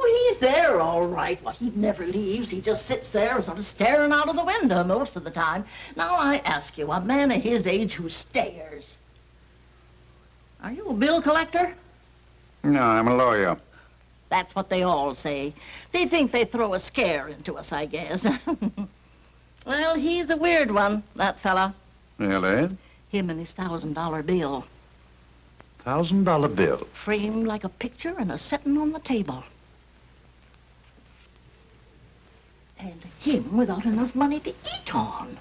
Oh, he's there all right. Well, he never leaves. He just sits there sort of staring out of the window most of the time. Now, I ask you, a man of his age who stares. Are you a bill collector? No, I'm a lawyer. That's what they all say. They think they throw a scare into us, I guess. Well, he's a weird one, that fella. Really? Him and his $1,000 bill. $1,000 bill? Framed like a picture and a setting on the table. And him without enough money to eat on.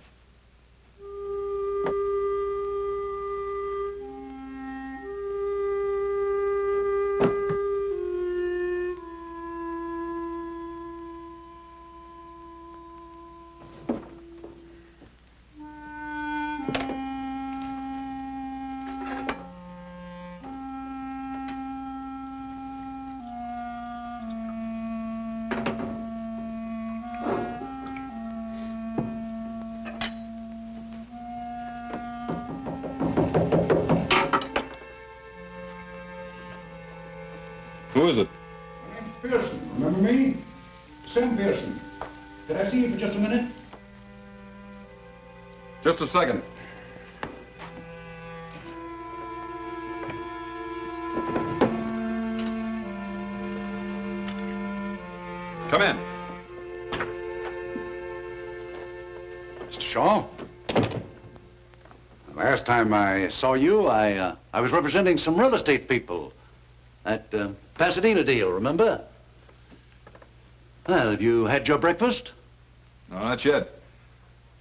Who is it? My name's Pearson. Remember me? Sam Pearson. Could I see you for just a minute? Just a second. Come in. Mr. Shaw? The last time I saw you, I was representing some real estate people. That Pasadena deal, remember? Well, have you had your breakfast? No, not yet.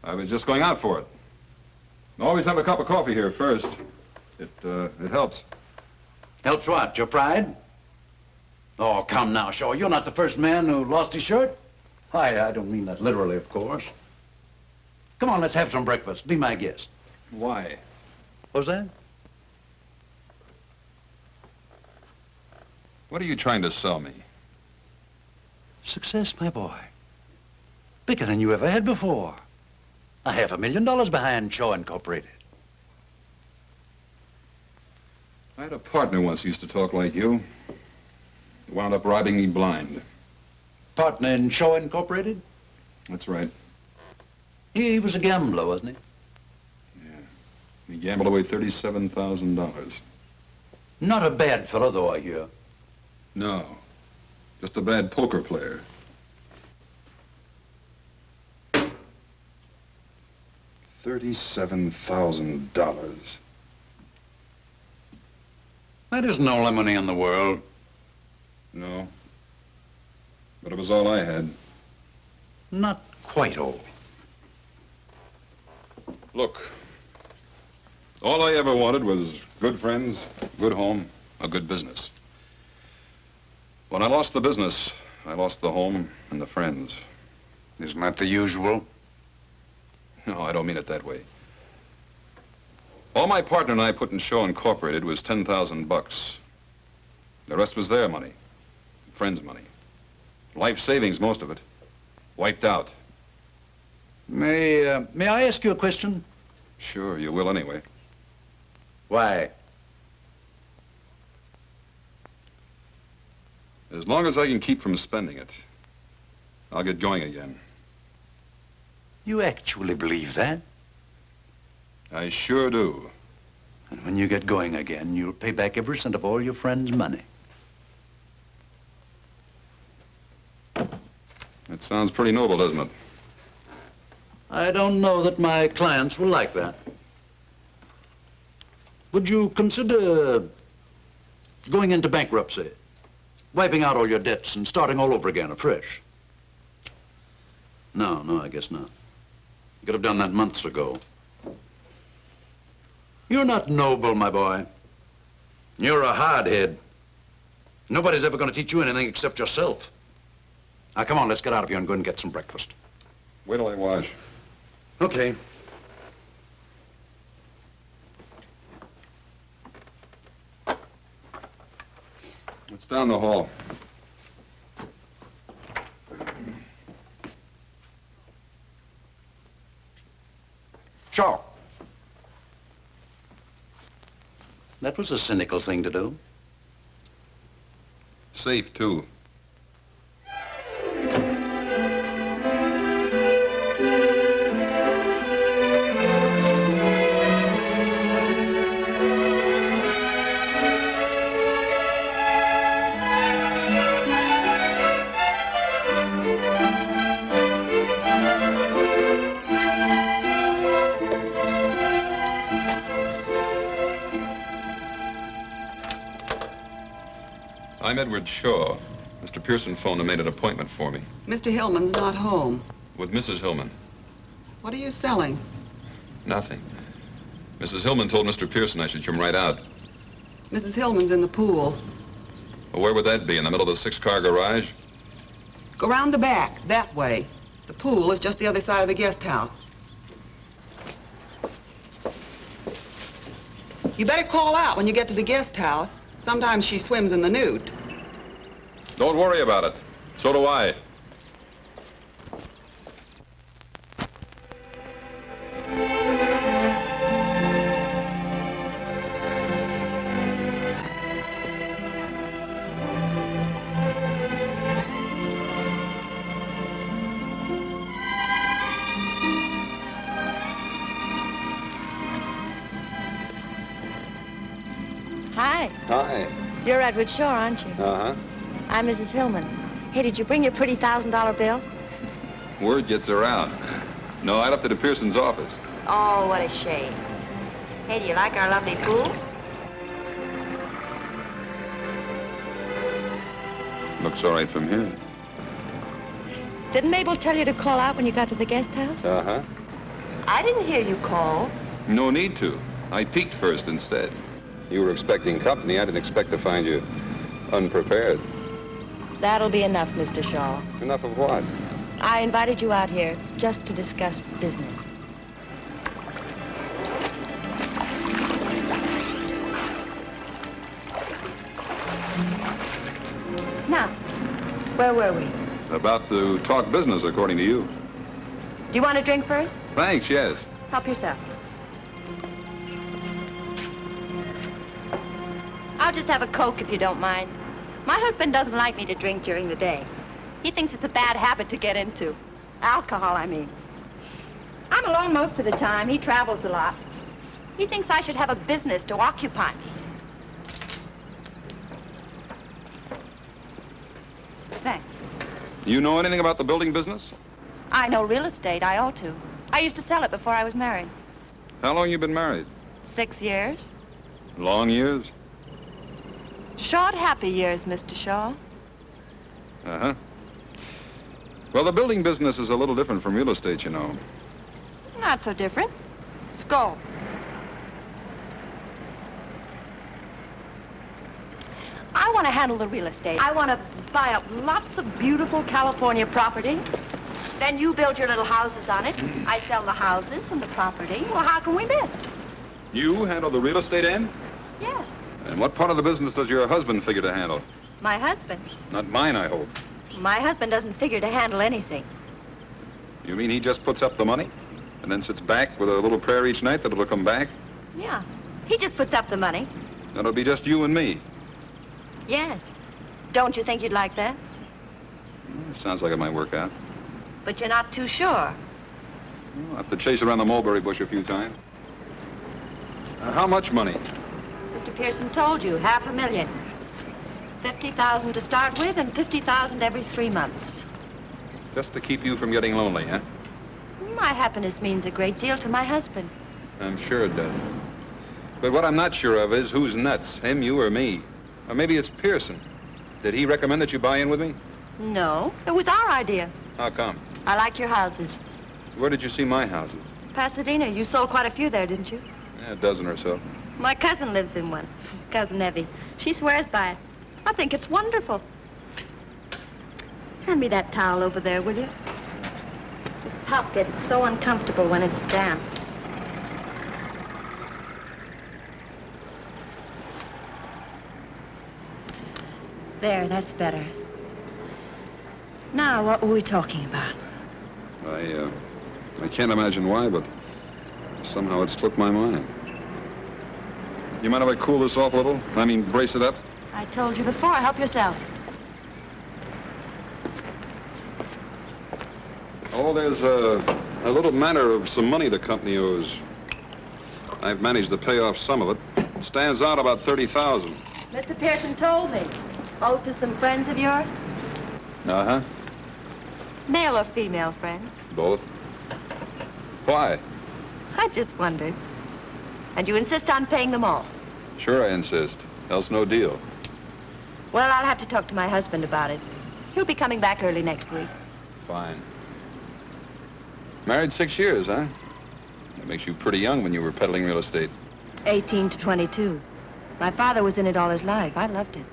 I was just going out for it. Always have a cup of coffee here first. It helps. Helps what? Your pride? Oh, come now, Shaw. You're not the first man who lost his shirt. I don't mean that literally, of course. Come on, let's have some breakfast. Be my guest. Why? What was that? What are you trying to sell me? Success, my boy. Bigger than you ever had before. $500,000 behind Shaw Incorporated. I had a partner once who used to talk like you. He wound up robbing me blind. Partner in Shaw Incorporated? That's right. He was a gambler, wasn't he? Yeah. He gambled away $37,000. Not a bad fellow, though, I hear. No. Just a bad poker player. $37,000. That isn't all the money in the world. No. But it was all I had. Not quite all. Look, all I ever wanted was good friends, good home, a good business. When I lost the business, I lost the home and the friends. Isn't that the usual? No, I don't mean it that way. All my partner and I put in Shaw Incorporated was $10,000. The rest was their money, friends' money. Life savings, most of it. Wiped out. May I ask you a question? Sure, you will anyway. Why? As long as I can keep from spending it, I'll get going again. You actually believe that? I sure do. And when you get going again, you'll pay back every cent of all your friends' money. That sounds pretty noble, doesn't it? I don't know that my clients will like that. Would you consider going into bankruptcy, wiping out all your debts and starting all over again afresh? No, I guess not. You could have done that months ago. You're not noble, my boy. You're a hardhead. Nobody's ever going to teach you anything except yourself. Now, come on, let's get out of here and go and get some breakfast. Wait till I wash. Okay. It's down the hall. Sure. That was a cynical thing to do. Safe, too. I'm Edward Shaw. Mr. Pearson phoned and made an appointment for me. Mr. Hillman's not home. With Mrs. Hillman. What are you selling? Nothing. Mrs. Hillman told Mr. Pearson I should come right out. Mrs. Hillman's in the pool. Well, where would that be? In the middle of the 6-car garage? Go round the back, that way. The pool is just the other side of the guest house. You better call out when you get to the guest house. Sometimes she swims in the nude. Don't worry about it. So do I. Hi. Hi. You're Edward Shaw, aren't you? Uh-huh. I'm Mrs. Hillman. Hey, did you bring your pretty $1,000 bill? Word gets around. No, I left it at Pearson's office. Oh, what a shame. Hey, do you like our lovely pool? Looks all right from here. Didn't Mabel tell you to call out when you got to the guest house? Uh-huh. I didn't hear you call. No need to. I peeked first instead. You were expecting company. I didn't expect to find you unprepared. That'll be enough, Mr. Shaw. Enough of what? I invited you out here just to discuss business. Now, where were we? About to talk business, according to you. Do you want a drink first? Thanks, yes. Help yourself. I'll just have a Coke if you don't mind. My husband doesn't like me to drink during the day. He thinks it's a bad habit to get into. Alcohol, I mean. I'm alone most of the time. He travels a lot. He thinks I should have a business to occupy me. Thanks. You know anything about the building business? I know real estate. I ought to. I used to sell it before I was married. How long you been married? 6 years. Long years? Short, happy years, Mr. Shaw. Uh-huh. Well, the building business is a little different from real estate, you know. Not so different. Let's go. I want to handle the real estate. I want to buy up lots of beautiful California property. Then you build your little houses on it. I sell the houses and the property. Well, how can we miss? You handle the real estate end? Yes. And what part of the business does your husband figure to handle? My husband. Not mine, I hope. My husband doesn't figure to handle anything. You mean he just puts up the money and then sits back with a little prayer each night that it'll come back? Yeah. He just puts up the money. That'll be just you and me. Yes. Don't you think you'd like that? Sounds like it might work out. But you're not too sure. I'll have to chase around the mulberry bush a few times. How much money? Mr. Pearson told you, $500,000. 50,000 to start with and 50,000 every 3 months. Just to keep you from getting lonely, huh? My happiness means a great deal to my husband. I'm sure it does. But what I'm not sure of is who's nuts, him, you, or me. Or maybe it's Pearson. Did he recommend that you buy in with me? No, it was our idea. How come? I like your houses. Where did you see my houses? Pasadena, you sold quite a few there, didn't you? Yeah, a dozen or so. My cousin lives in one, Cousin Evie. She swears by it. I think it's wonderful. Hand me that towel over there, will you? This top gets so uncomfortable when it's damp. There, that's better. Now, what were we talking about? I can't imagine why, but somehow it slipped my mind. You mind if I cool this off a little? I mean, brace it up? I told you before, help yourself. Oh, there's a little matter of some money the company owes. I've managed to pay off some of it. It stands out about 30,000. Mr. Pearson told me. Owed to some friends of yours? Uh-huh. Male or female friends? Both. Why? I just wondered. And you insist on paying them all? Sure I insist. Else no deal. Well, I'll have to talk to my husband about it. He'll be coming back early next week. Fine. Married 6 years, huh? That makes you pretty young when you were peddling real estate. 18 to 22. My father was in it all his life. I loved it.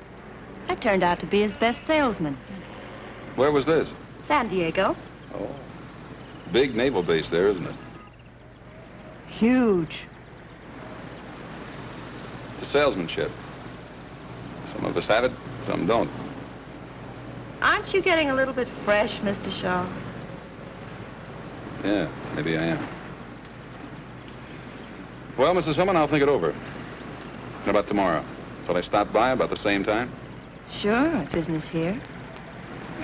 I turned out to be his best salesman. Where was this? San Diego. Oh. Big naval base there, isn't it? Huge. The salesmanship. Some of us have it, some don't. Aren't you getting a little bit fresh, Mr. Shaw? Yeah, maybe I am. Well, Mrs. Hillman, I'll think it over. How about tomorrow? Shall I stop by about the same time? Sure, if business here.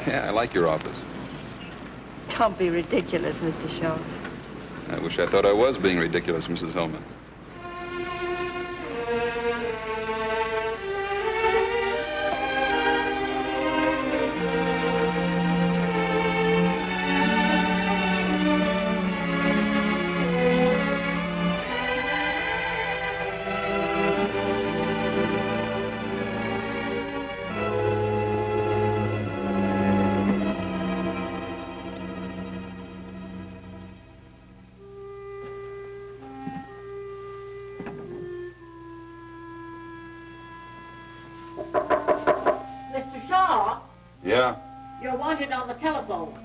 Yeah, I like your office. Don't be ridiculous, Mr. Shaw. I wish I thought I was being ridiculous, Mrs. Hillman. Yeah? You're wanted on the telephone.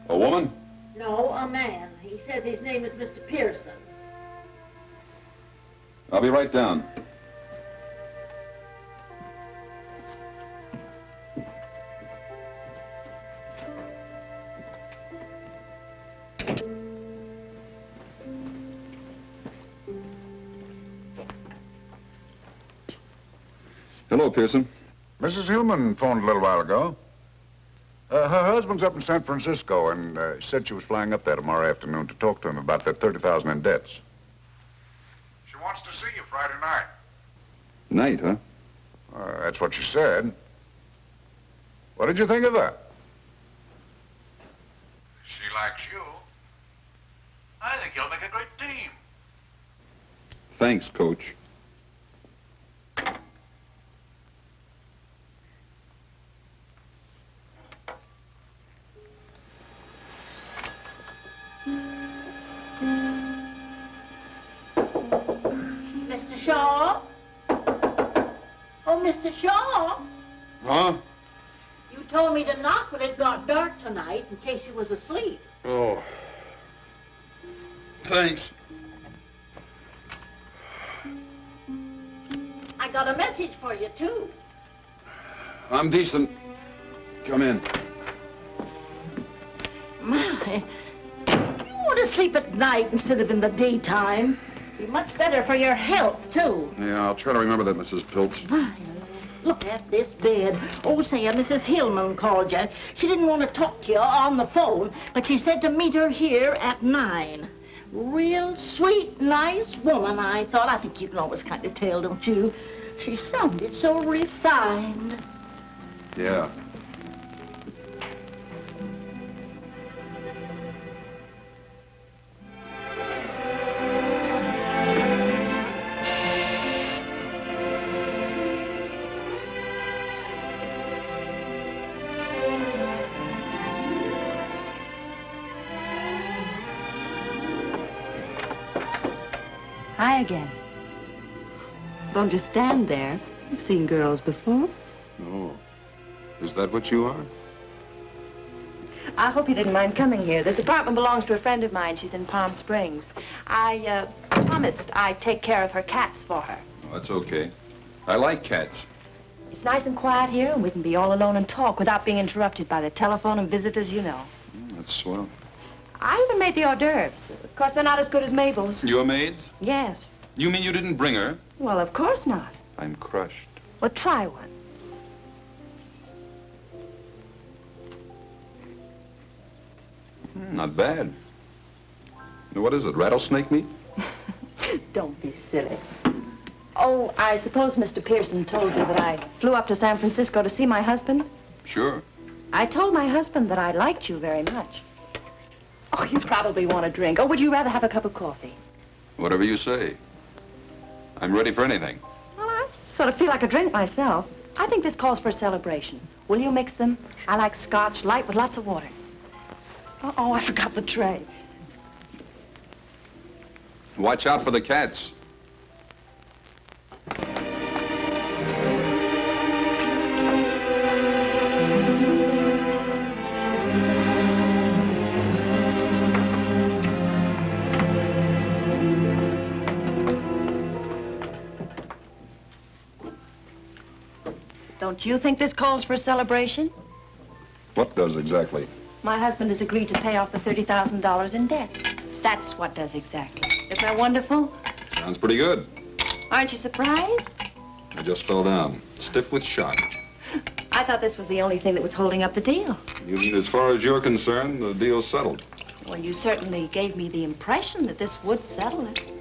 A woman? No, a man. He says his name is Mr. Pearson. I'll be right down. Hello, Pearson. Mrs. Hillman phoned a little while ago. Her husband's up in San Francisco and said she was flying up there tomorrow afternoon to talk to him about that $30,000 in debts. She wants to see you Friday night. Night, huh? That's what she said. What did you think of her? She likes you. I think you'll make a great team. Thanks, Coach. Mr. Shaw? Oh, Mr. Shaw? Huh? You told me to knock when it got dark tonight in case you was asleep. Oh. Thanks. I got a message for you, too. I'm decent. Come in. My, you want to sleep at night instead of in the daytime. Be much better for your health, too. Yeah, I'll try to remember that, Mrs. Piltz. My, look at this bed. Oh, say, Mrs. Hillman called you. She didn't want to talk to you on the phone, but she said to meet her here at 9. Real sweet, nice woman, I thought. I think you can always kind of tell, don't you? She sounded so refined. Yeah. Hi again. Don't just stand there. You've seen girls before. Oh. Is that what you are? I hope you didn't mind coming here. This apartment belongs to a friend of mine. She's in Palm Springs. I promised I'd take care of her cats for her. Oh, that's okay. I like cats. It's nice and quiet here, and we can be all alone and talk without being interrupted by the telephone and visitors, you know. That's swell. I even made the hors d'oeuvres. Of course, they're not as good as Mabel's. Your maids? Yes. You mean you didn't bring her? Well, of course not. I'm crushed. Well, try one. Not bad. What is it, rattlesnake meat? Don't be silly. Oh, I suppose Mr. Pearson told you that I flew up to San Francisco to see my husband? Sure. I told my husband that I liked you very much. Oh, you probably want a drink. Or would you rather have a cup of coffee? Whatever you say. I'm ready for anything. Well, that's Sort of feel like a drink myself. I think this calls for a celebration. Will you mix them? I like scotch, light with lots of water. Uh-oh, I forgot the tray. Watch out for the cats. Don't you think this calls for a celebration? What does exactly? My husband has agreed to pay off the $30,000 in debt. That's what does exactly. Isn't that wonderful? Sounds pretty good. Aren't you surprised? I just fell down, stiff with shock. I thought this was the only thing that was holding up the deal. You mean as far as you're concerned, the deal's settled? Well, you certainly gave me the impression that this would settle it.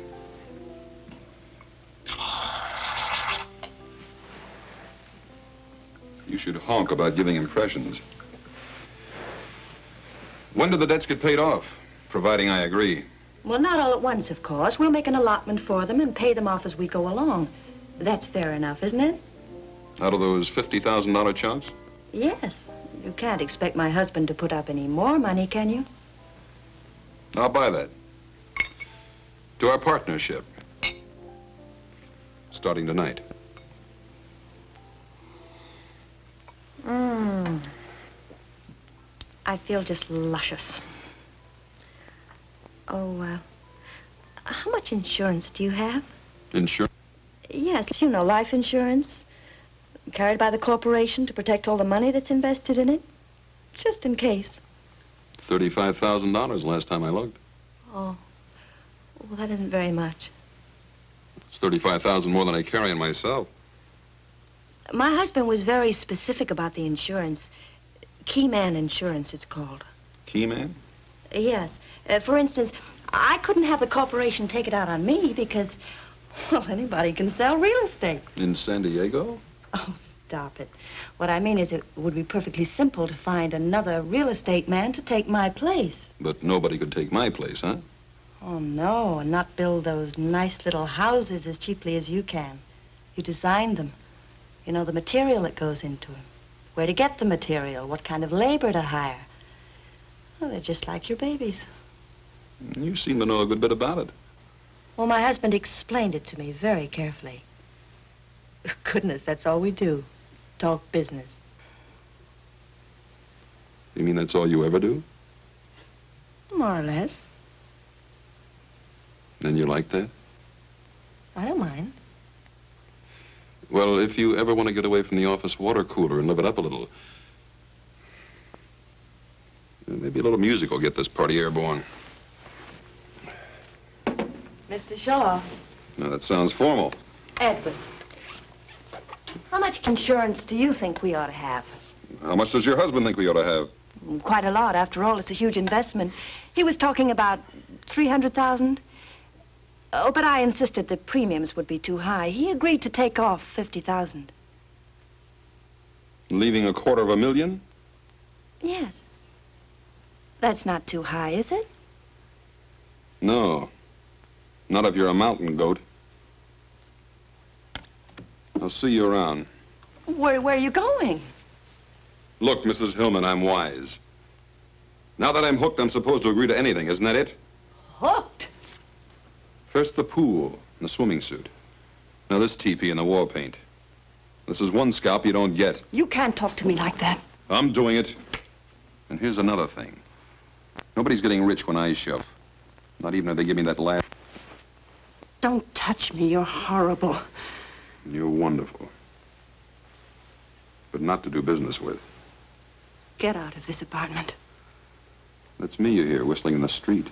You should honk about giving impressions. When do the debts get paid off, providing I agree? Well, not all at once, of course. We'll make an allotment for them and pay them off as we go along. That's fair enough, isn't it? Out of those $50,000 chunks? Yes. You can't expect my husband to put up any more money, can you? I'll buy that. To our partnership. Starting tonight. I feel just luscious. Oh, how much insurance do you have? Insurance? Yes, you know, life insurance. Carried by the corporation to protect all the money that's invested in it. Just in case. $35,000 last time I looked. Oh, well, that isn't very much. It's $35,000 more than I carry on myself. My husband was very specific about the insurance. Keyman Insurance, it's called. Keyman? Yes. For instance, I couldn't have the corporation take it out on me because, well, anybody can sell real estate. In San Diego? Oh, stop it. What I mean is it would be perfectly simple to find another real estate man to take my place. But nobody could take my place, huh? Oh, no, and not build those nice little houses as cheaply as you can. You designed them. You know the material that goes into them. Where to get the material, what kind of labor to hire. Well, they're just like your babies. You seem to know a good bit about it. Well, my husband explained it to me very carefully. Goodness, that's all we do. Talk business. You mean that's all you ever do? More or less. Then you like that? I don't mind. Well, if you ever want to get away from the office water cooler and live it up a little, maybe a little music will get this party airborne. Mr. Shaw. Now, that sounds formal. Edward. How much insurance do you think we ought to have? How much does your husband think we ought to have? Quite a lot. After all, it's a huge investment. He was talking about 300,000. Oh, but I insisted the premiums would be too high. He agreed to take off 50,000. Leaving $250,000? Yes. That's not too high, is it? No. Not if you're a mountain goat. I'll see you around. Where are you going? Look, Mrs. Hillman, I'm wise. Now that I'm hooked, I'm supposed to agree to anything, isn't that it? Hooked? First the pool and the swimming suit. Now this teepee and the war paint. This is one scalp you don't get. You can't talk to me like that. I'm doing it. And here's another thing. Nobody's getting rich when I shove. Not even if they give me that last... Don't touch me. You're horrible. You're wonderful. But not to do business with. Get out of this apartment. That's me you hear whistling in the street.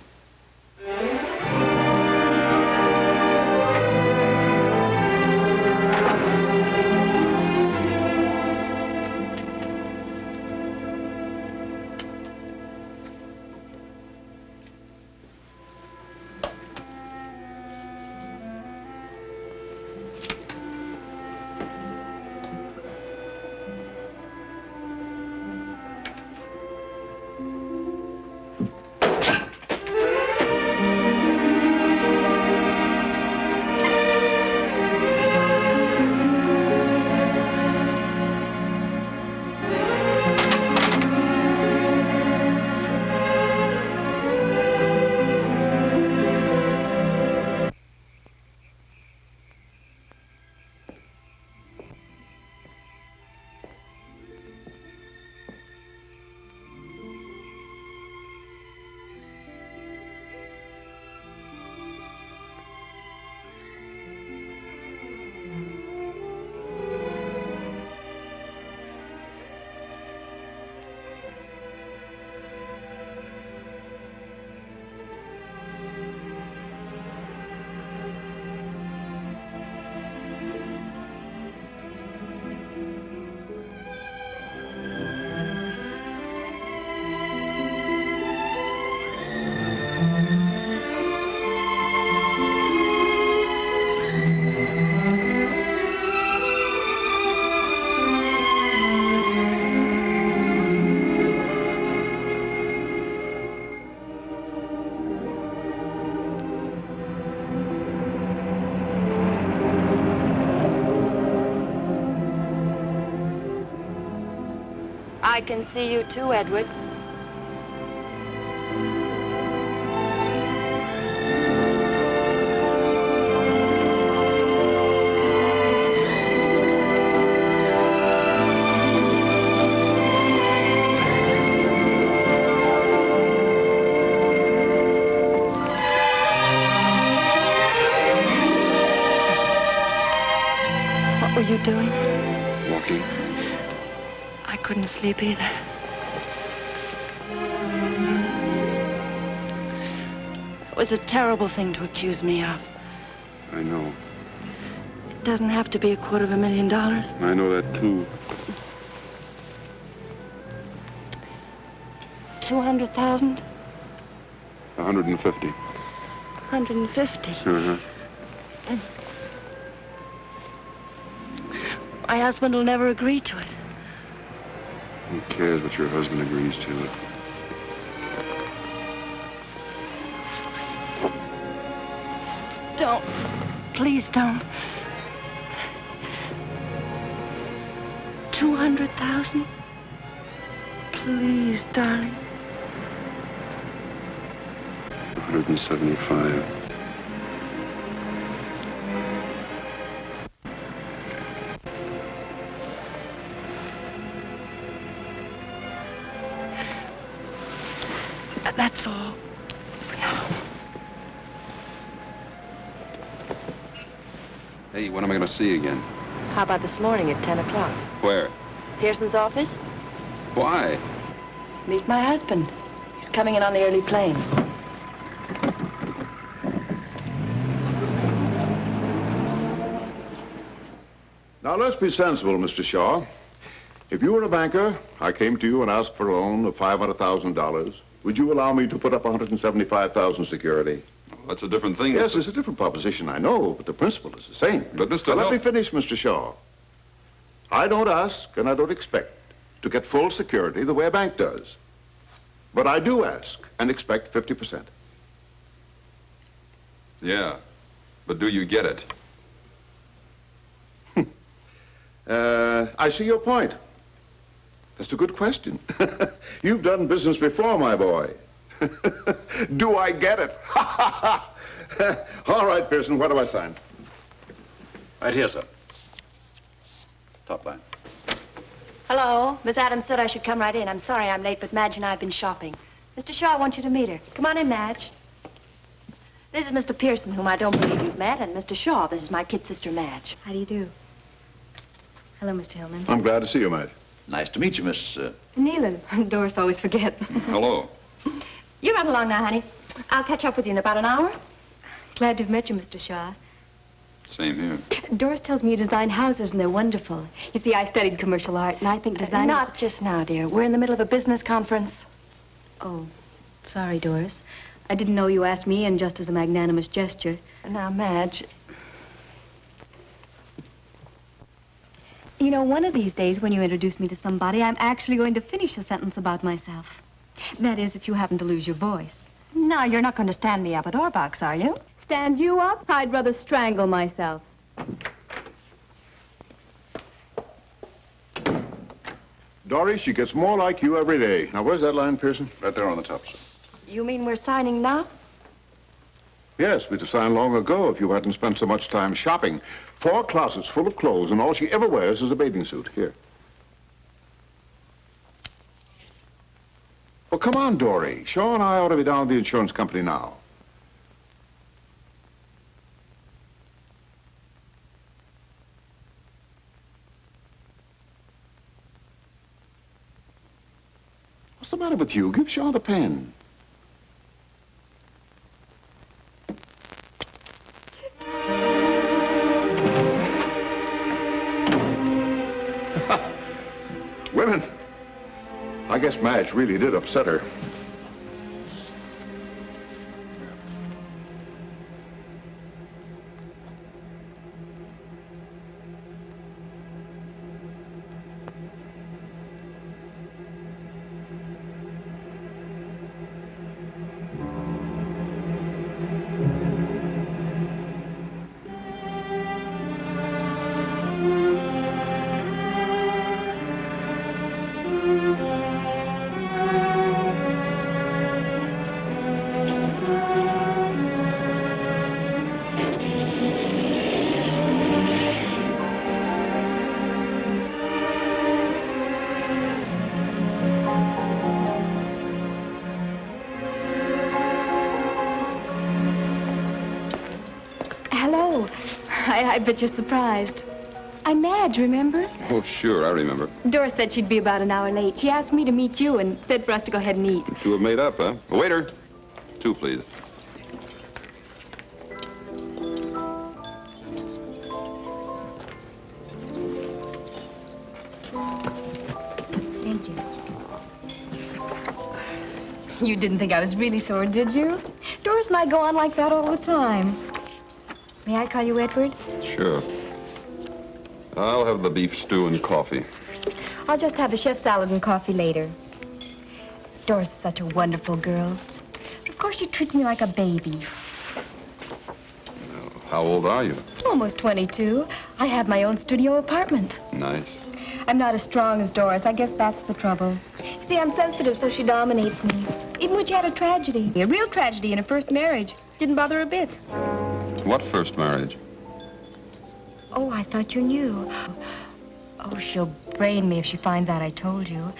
I can see you too, Edward. What were you doing? Walking. I couldn't sleep either. It was a terrible thing to accuse me of. I know. It doesn't have to be $250,000. I know that, too. 200,000? 150. 150. Uh-huh. My husband will never agree to it. Who cares what your husband agrees to? Don't. Please don't. 200,000? Please, darling. 175. That's all for now. Hey, when am I going to see you again? How about this morning at 10 o'clock? Where? Pearson's office? Why? Meet my husband. He's coming in on the early plane. Now, let's be sensible, Mr. Shaw. If you were a banker, I came to you and asked for a loan of $500,000, would you allow me to put up 175,000 security? That's a different thing. Yes, it's a different proposition, I know, but the principle is the same. But, Mr. Now, let Hill- me finish, Mr. Shaw. I don't ask and I don't expect to get full security the way a bank does. But I do ask and expect 50%. Yeah, but do you get it? I see your point. That's a good question. You've done business before, my boy. Do I get it? All right, Pearson, what do I sign? Right here, sir. Top line. Hello. Miss Adams said I should come right in. I'm sorry I'm late, but Madge and I have been shopping. Mr. Shaw wants you to meet her. Come on in, Madge. This is Mr. Pearson, whom I don't believe you've met, and Mr. Shaw, this is my kid sister, Madge. How do you do? Hello, Mr. Hillman. I'm glad to see you, Madge. Nice to meet you, Miss... Nealon. Doris always forget. Hello. You run along now, honey. I'll catch up with you in about an hour. Glad to have met you, Mr. Shaw. Same here. Doris tells me you design houses, and they're wonderful. You see, I studied commercial art, and I think design... Not just now, dear. We're in the middle of a business conference. Oh, sorry, Doris. I didn't know you asked me in just as a magnanimous gesture. Now, Madge, You know, one of these days when you introduce me to somebody, I'm actually going to finish a sentence about myself. That is, if you happen to lose your voice. now you're not going to stand me up at Orbach's, are you? Stand you up? I'd rather strangle myself. Doris, she gets more like you every day. Now, where's that line, Pearson? Right there on the top, sir. You mean we're signing now? Yes, we'd have signed long ago if you hadn't spent so much time shopping. 4 closets full of clothes, and all she ever wears is a bathing suit. Here. Well, come on, Dory. Shaw and I ought to be down at the insurance company now. What's the matter with you? Give Shaw the pen. Women. I guess Madge really did upset her. I bet you're surprised. I'm Madge, remember? Oh, sure, I remember. Doris said she'd be about an hour late. She asked me to meet you and said for us to go ahead and eat. You two have made up, huh? Waiter, 2, please. Thank you. You didn't think I was really sore, did you? Doris and I go on like that all the time. May I call you Edward? Sure. I'll have the beef stew and coffee. I'll just have a chef salad and coffee later. Doris is such a wonderful girl. Of course, she treats me like a baby. How old are you? Almost 22. I have my own studio apartment. Nice. I'm not as strong as Doris. I guess that's the trouble. You see, I'm sensitive, so she dominates me. Even when she had a tragedy, a real tragedy in her first marriage, didn't bother her a bit. What first marriage? Oh, I thought you knew. Oh, she'll brain me if she finds out I told you.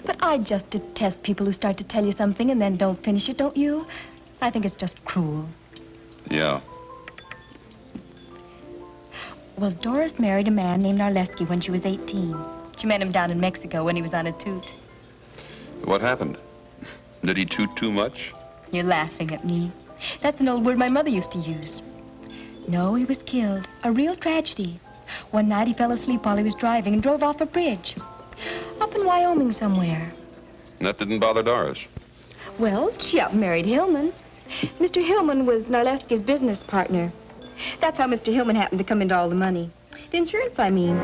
But I just detest people who start to tell you something and then don't finish it, don't you? I think it's just cruel. Yeah. Well, Doris married a man named Narleski when she was 18. She met him down in Mexico when he was on a toot. What happened? Did he toot too much? You're laughing at me. That's an old word my mother used to use. No, he was killed. A real tragedy. One night he fell asleep while he was driving and drove off a bridge. Up in Wyoming somewhere. And that didn't bother Doris? Well, she up and married Hillman. Mr. Hillman was Narleski's business partner. That's how Mr. Hillman happened to come into all the money. The insurance, I mean.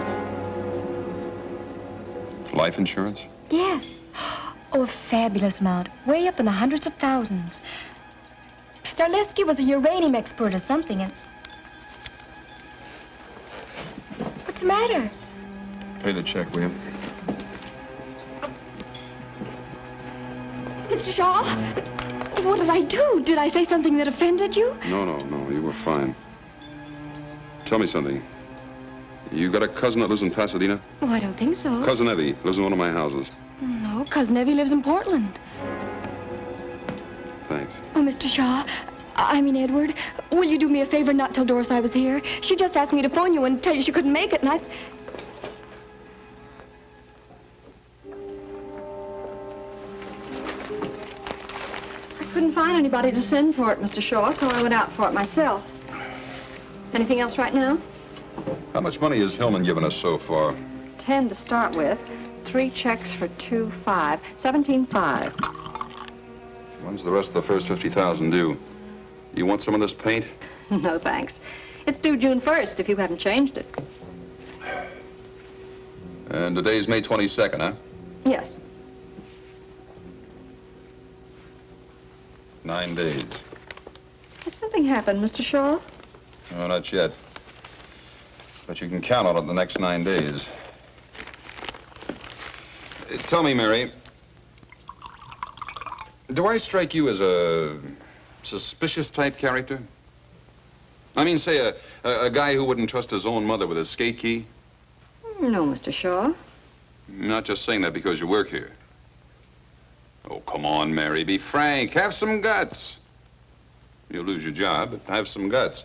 Life insurance? Yes. Oh, a fabulous amount. Way up in the hundreds of thousands. Narleski was a uranium expert or something, and... What's the matter? Pay the check, will you? Mr. Shaw? What did I do? Did I say something that offended you? No, you were fine. Tell me something. You got a cousin that lives in Pasadena? Oh, I don't think so. Cousin Evie lives in one of my houses. No, Cousin Evie lives in Portland. Thanks. Oh, Mr. Shaw, I mean Edward, will you do me a favor and not tell Doris I was here? She just asked me to phone you and tell you she couldn't make it, and I couldn't find anybody to send for it, Mr. Shaw, so I went out for it myself. Anything else right now? How much money has Hillman given us so far? 10 to start with. 3 checks for 2.5. 17.5. When's the rest of the first 50,000 due? You want some of this paint? No, thanks. It's due June 1st if you haven't changed it. And today's May 22nd, huh? Yes. 9 days. Has something happened, Mr. Shaw? No, not yet. But you can count on it the next 9 days. Tell me, Mary, do I strike you as a suspicious type character? I mean, say, a guy who wouldn't trust his own mother with his skate key? No, Mr. Shaw. I'm not just saying that because you work here. Oh, come on, Mary, be frank. Have some guts. You'll lose your job, but have some guts.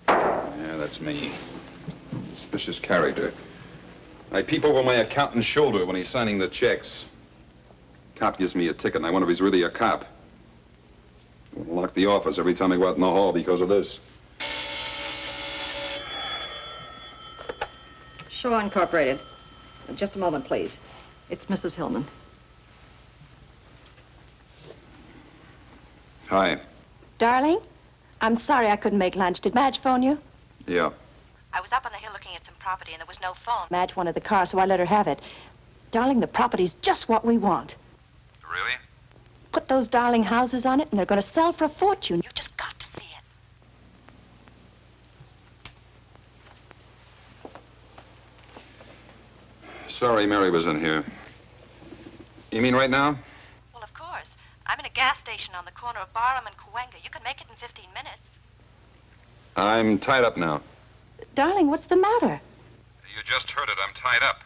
Yeah, that's me. Suspicious character. I peep over my accountant's shoulder when he's signing the checks. Cop gives me a ticket, and I wonder if he's really a cop. I want to lock the office every time I go out in the hall because of this. Shaw Incorporated. Just a moment, please. It's Mrs. Hillman. Hi. Darling, I'm sorry I couldn't make lunch. Did Madge phone you? Yeah. I was up on the hill looking at some property and there was no phone. Madge wanted the car, so I let her have it. Darling, the property's just what we want. Really? Put those darling houses on it and they're going to sell for a fortune. You've just got to see it. Sorry Mary was in here. You mean right now? Well, of course. I'm in a gas station on the corner of Barham and Cahuenga. You can make it in 15 minutes. I'm tied up now. Darling, what's the matter? You just heard it. I'm tied up.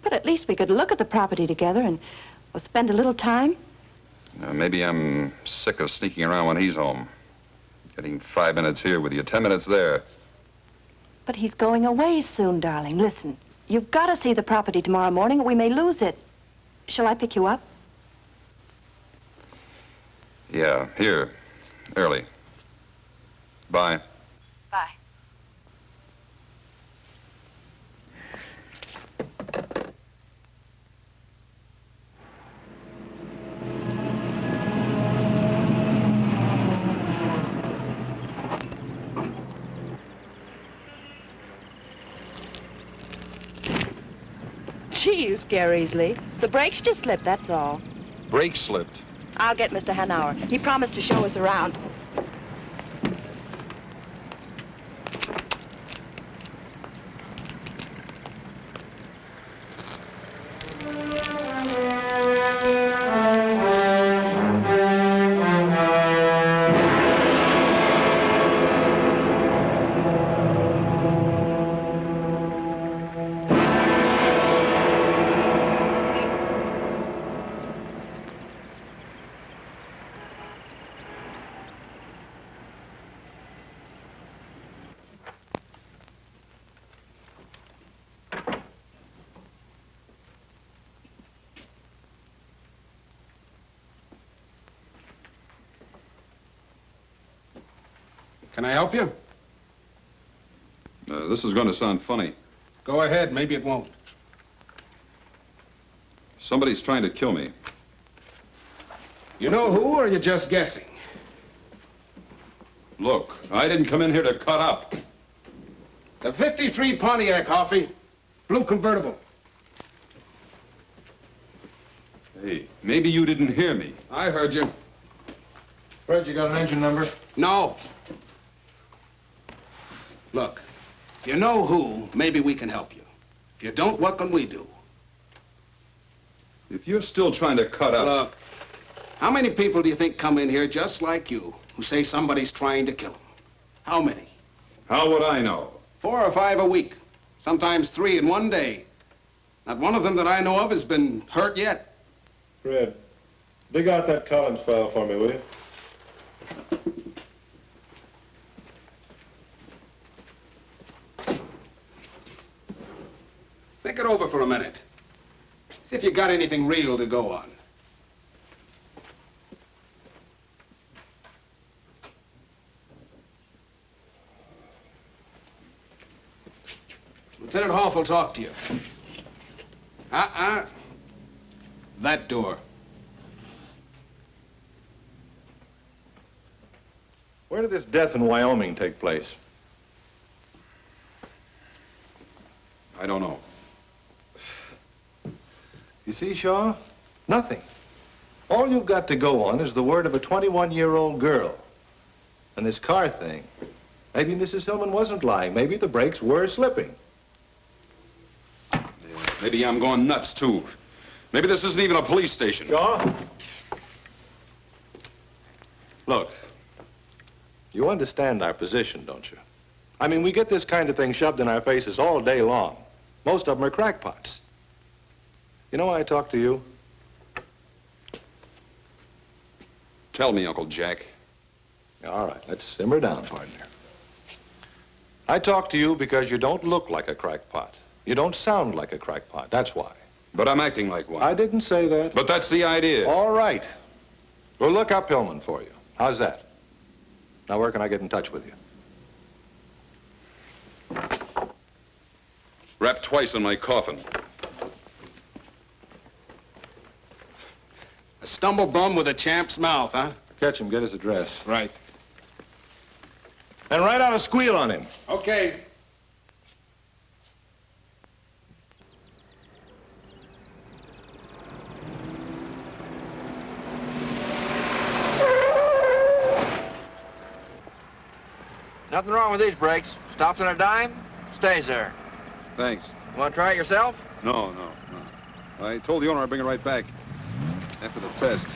But at least we could look at the property together and we'll spend a little time. Maybe I'm sick of sneaking around when he's home. Getting 5 minutes here with you, 10 minutes there. But he's going away soon, darling. Listen, you've got to see the property tomorrow morning or we may lose it. Shall I pick you up? Yeah, here. Early. Bye. Bye. Gee, you scare easily. The brakes just slipped, that's all. Brake slipped. I'll get Mr. Hanauer. He promised to show us around. Can I help you? This is going to sound funny. Go ahead, maybe it won't. Somebody's trying to kill me. You know who, or are you just guessing? Look, I didn't come in here to cut up. It's a 53 Pontiac, Hoffy. Blue convertible. Hey, maybe you didn't hear me. I heard you. Fred, you got an engine number? No. Look, if you know who, maybe we can help you. If you don't, what can we do? If you're still trying to cut up... Look, how many people do you think come in here just like you who say somebody's trying to kill them? How many? How would I know? 4 or 5 a week. Sometimes 3 in one day. Not one of them that I know of has been hurt yet. Fred, dig out that Collins file for me, will you? Think it over for a minute. See if you got anything real to go on. Lieutenant Hoff will talk to you. That door. Where did this death in Wyoming take place? I don't know. You see, Shaw? Nothing. All you've got to go on is the word of a 21-year-old girl. And this car thing. Maybe Mrs. Hillman wasn't lying. Maybe the brakes were slipping. Yeah, maybe I'm going nuts, too. Maybe this isn't even a police station. Shaw? Look, you understand our position, don't you? I mean, we get this kind of thing shoved in our faces all day long. Most of them are crackpots. You know why I talk to you? Tell me, Uncle Jack. All right, let's simmer down, partner. I talk to you because you don't look like a crackpot. You don't sound like a crackpot, that's why. But I'm acting like one. I didn't say that. But that's the idea. All right. We'll look up Hillman for you. How's that? Now, where can I get in touch with you? Rap twice on my coffin. A stumble bum with a champ's mouth, huh? Catch him, get his address. Right. And write out a squeal on him. Okay. Nothing wrong with these brakes. Stops on a dime, stays there. Thanks. You want to try it yourself? No. I told the owner I'd bring it right back after the test.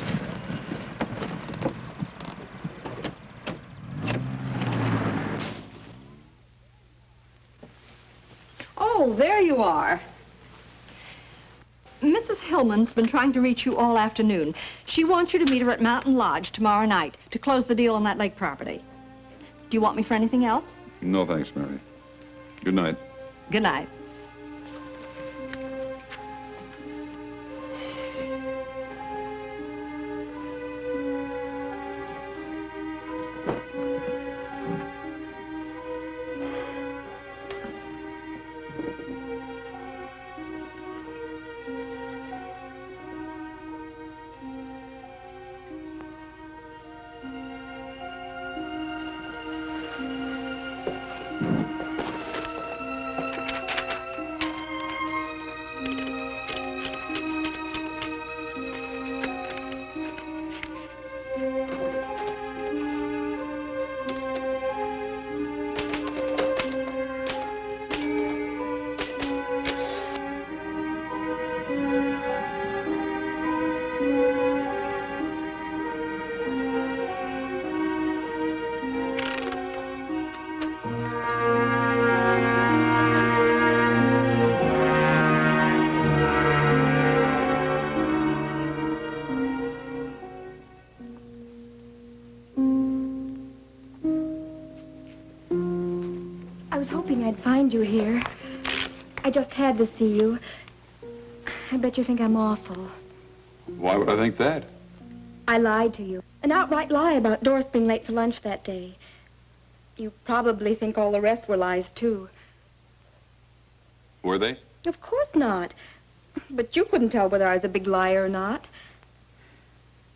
Oh, there you are. Mrs. Hillman's been trying to reach you all afternoon. She wants you to meet her at Mountain Lodge tomorrow night to close the deal on that lake property. Do you want me for anything else? No, thanks, Mary. Good night. Good night. Find you here. I just had to see you. I bet you think I'm awful. Why would I think that? I lied to you. An outright lie about Doris being late for lunch that day. You probably think all the rest were lies, too. Were they? Of course not. But you couldn't tell whether I was a big liar or not.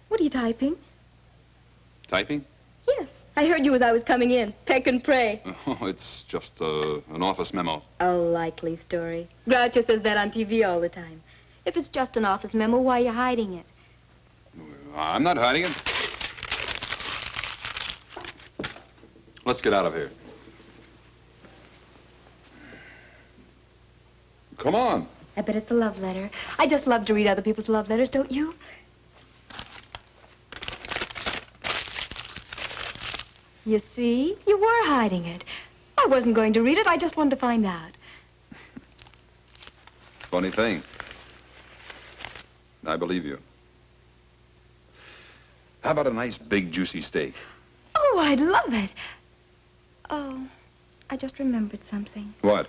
What are you typing? Typing? Yes. I heard you as I was coming in. Peck and pray. Oh, it's just an office memo. A likely story. Groucho says that on TV all the time. If it's just an office memo, why are you hiding it? I'm not hiding it. Let's get out of here. Come on. I bet it's a love letter. I just love to read other people's love letters, don't you? You see? You were hiding it. I wasn't going to read it. I just wanted to find out. Funny thing. I believe you. How about a nice, big, juicy steak? Oh, I'd love it. Oh, I just remembered something. What?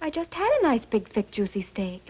I just had a nice, big, thick, juicy steak.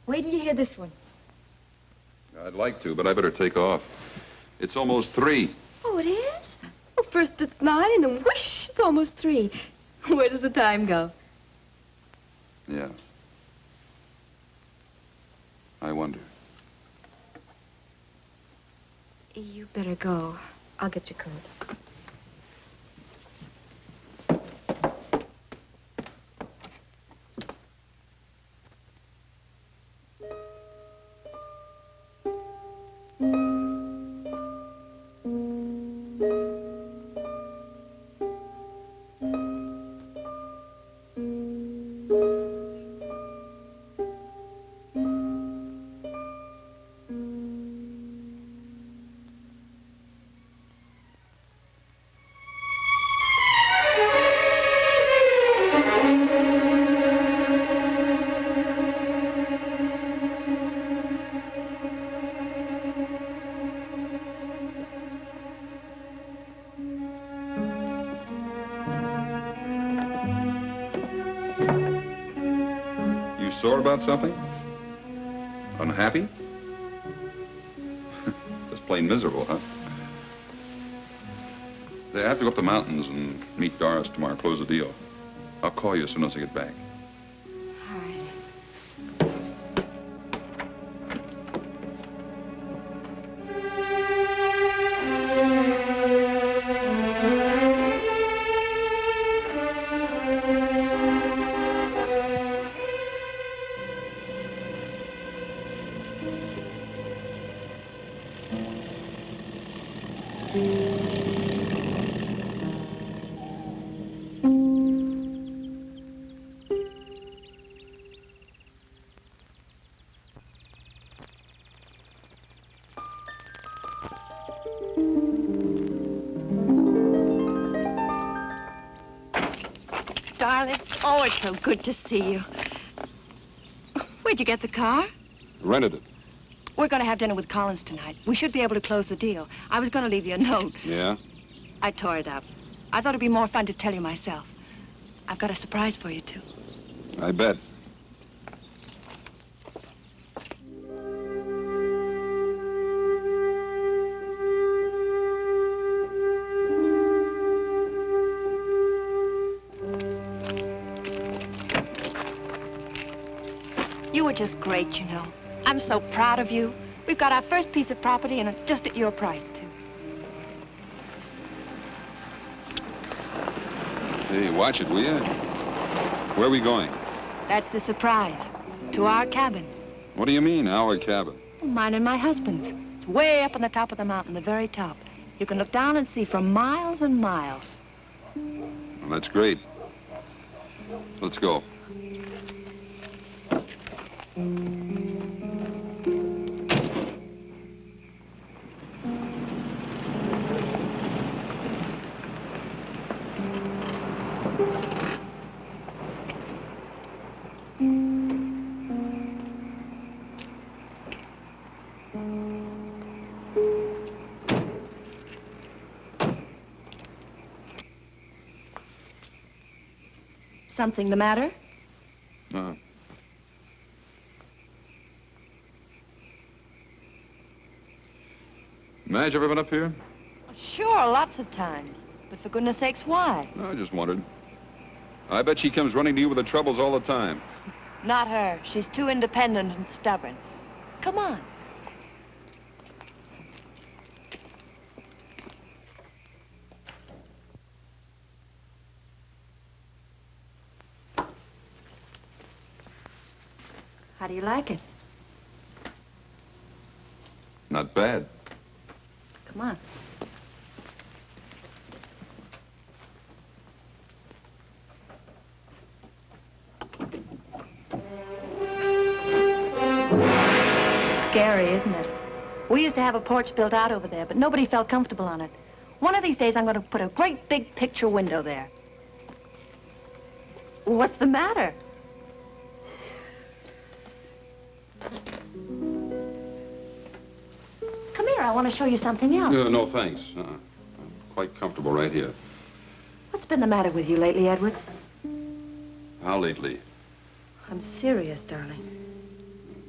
Wait till you hear this one. I'd like to, but I better take off. It's almost 3. Oh, it is? Well, first it's 9, and then whoosh, it's almost 3. Where does the time go? Yeah. I wonder. You better go. I'll get your coat. Sore about something? Unhappy? Just plain miserable, huh? I have to go up the mountains and meet Doris tomorrow, close the deal. I'll call you as soon as I get back. All right. Darling, oh, it's so good to see you. Where'd you get the car? Rented it. We're going to have dinner with Collins tonight. We should be able to close the deal. I was going to leave you a note. Yeah? I tore it up. I thought it'd be more fun to tell you myself. I've got a surprise for you, too. I bet. You were just great, you know. I'm so proud of you. We've got our first piece of property, and it's just at your price, too. Hey, watch it, will you? Where are we going? That's the surprise. To our cabin. What do you mean, our cabin? Mine and my husband's. It's way up on the top of the mountain, the very top. You can look down and see for miles and miles. Well, that's great. Let's go. Something the matter? No. Madge ever been up here? Sure, lots of times. But for goodness sakes, why? No, I just wondered. I bet she comes running to you with the troubles all the time. Not her. She's too independent and stubborn. Come on. How do you like it? Not bad. Come on. Scary, isn't it? We used to have a porch built out over there, but nobody felt comfortable on it. One of these days, I'm going to put a great big picture window there. What's the matter? Come here, I want to show you something else. No, thanks. I'm quite comfortable right here. What's been the matter with you lately, Edward? How lately? I'm serious, darling.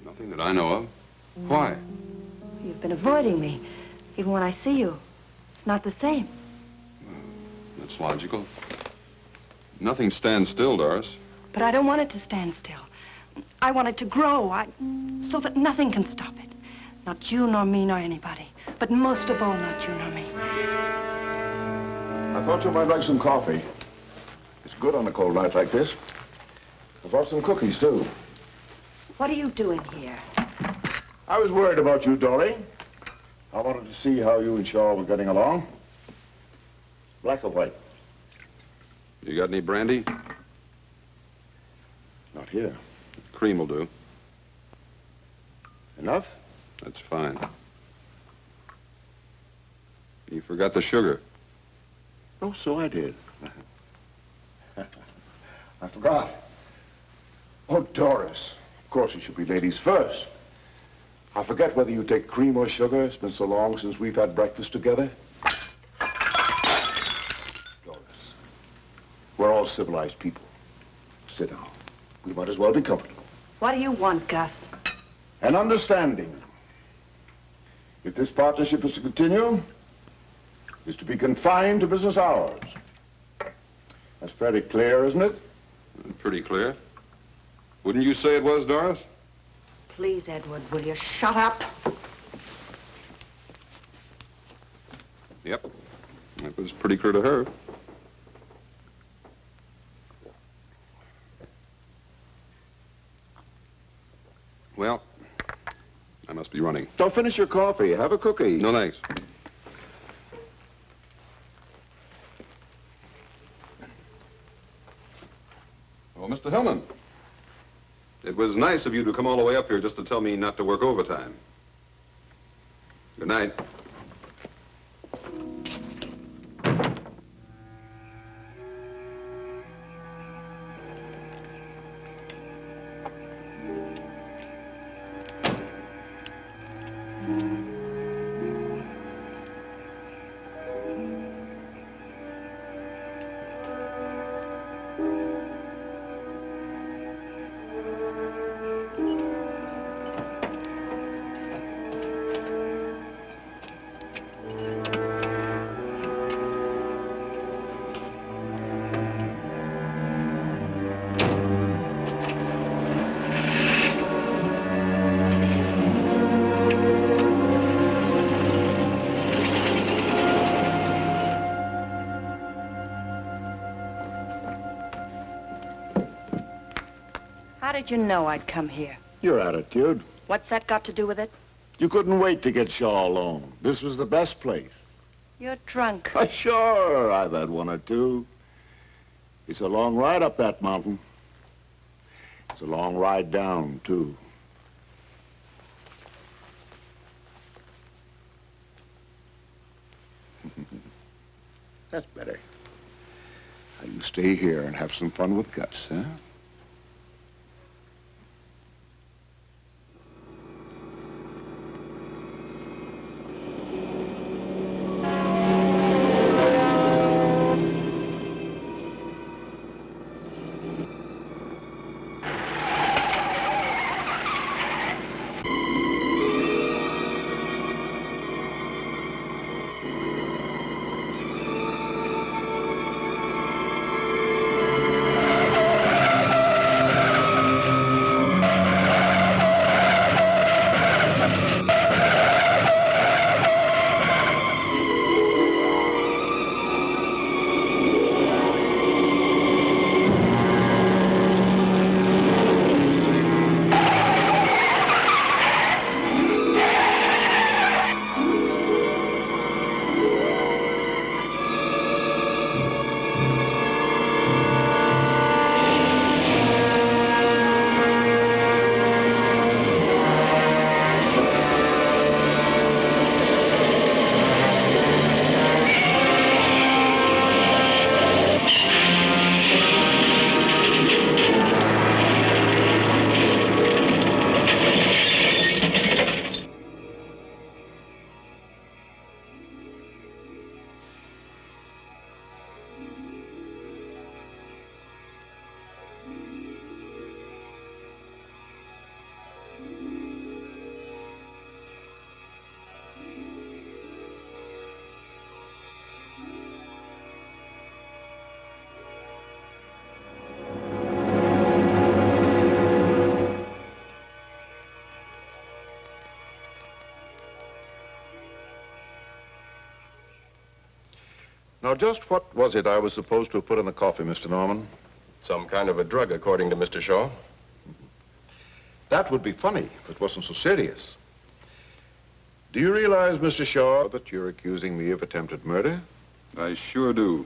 Nothing that I know of. Why? You've been avoiding me, even when I see you. It's not the same. That's logical. Nothing stands still, Doris. But I don't want it to stand still. I want it to grow, so that nothing can stop it. Not you, nor me, nor anybody. But most of all, not you, nor me. I thought you might like some coffee. It's good on a cold night like this. I brought some cookies, too. What are you doing here? I was worried about you, Dory. I wanted to see how you and Shaw were getting along. Black or white? You got any brandy? Not here. Cream will do. Enough? That's fine. You forgot the sugar. Oh, so I did. I forgot. Oh, Doris. Of course, it should be ladies first. I forget whether you take cream or sugar. It's been so long since we've had breakfast together. Doris, we're all civilized people. Sit down. We might as well be comfortable. What do you want, Gus? An understanding. If this partnership is to continue, is to be confined to business hours. That's fairly clear, isn't it? Pretty clear. Wouldn't you say it was, Doris? Please, Edward, will you shut up? Yep. It was pretty clear to her. Well, I must be running. Don't finish your coffee. Have a cookie. No, thanks. Oh, Mr. Hillman. It was nice of you to come all the way up here just to tell me not to work overtime. Good night. How did you know I'd come here? Your attitude. What's that got to do with it? You couldn't wait to get Shaw alone. This was the best place. You're drunk. Sure, I've had one or two. It's a long ride up that mountain. It's a long ride down, too. That's better. Now you stay here and have some fun with Gus, huh? Now, just what was it I was supposed to have put in the coffee, Mr. Norman? Some kind of a drug, according to Mr. Shaw. That would be funny if it wasn't so serious. Do you realize, Mr. Shaw, that you're accusing me of attempted murder? I sure do.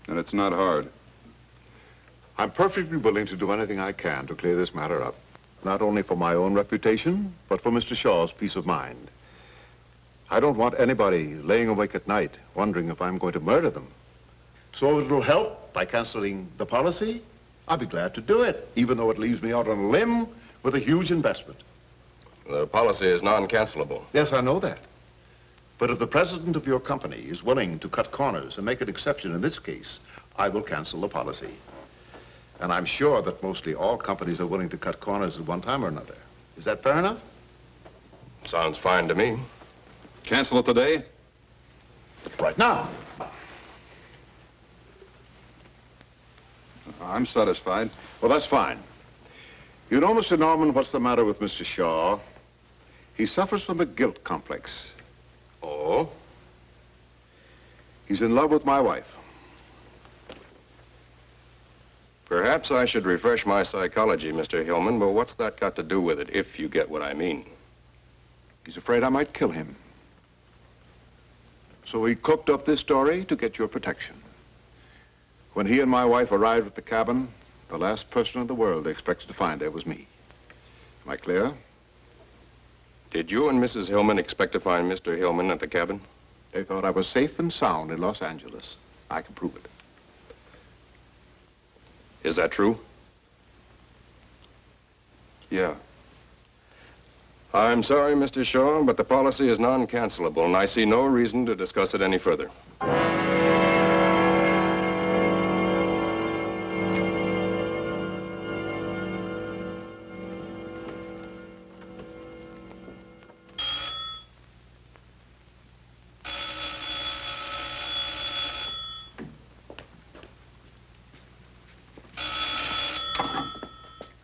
And it's not hard. I'm perfectly willing to do anything I can to clear this matter up. Not only for my own reputation, but for Mr. Shaw's peace of mind. I don't want anybody laying awake at night wondering if I'm going to murder them. So if it'll help by canceling the policy, I'll be glad to do it, even though it leaves me out on a limb with a huge investment. The policy is non-cancelable. Yes, I know that. But if the president of your company is willing to cut corners and make an exception in this case, I will cancel the policy. And I'm sure that mostly all companies are willing to cut corners at one time or another. Is that fair enough? Sounds fine to me. Cancel it today? Right now. I'm satisfied. Well, that's fine. You know, Mr. Norman, what's the matter with Mr. Shaw? He suffers from a guilt complex. Oh? He's in love with my wife. Perhaps I should refresh my psychology, Mr. Hillman, but what's that got to do with it, if you get what I mean? He's afraid I might kill him. So he cooked up this story to get your protection. When he and my wife arrived at the cabin, the last person in the world they expected to find there was me. Am I clear? Did you and Mrs. Hillman expect to find Mr. Hillman at the cabin? They thought I was safe and sound in Los Angeles. I can prove it. Is that true? Yeah. I'm sorry, Mr. Shaw, but the policy is non-cancelable, and I see no reason to discuss it any further.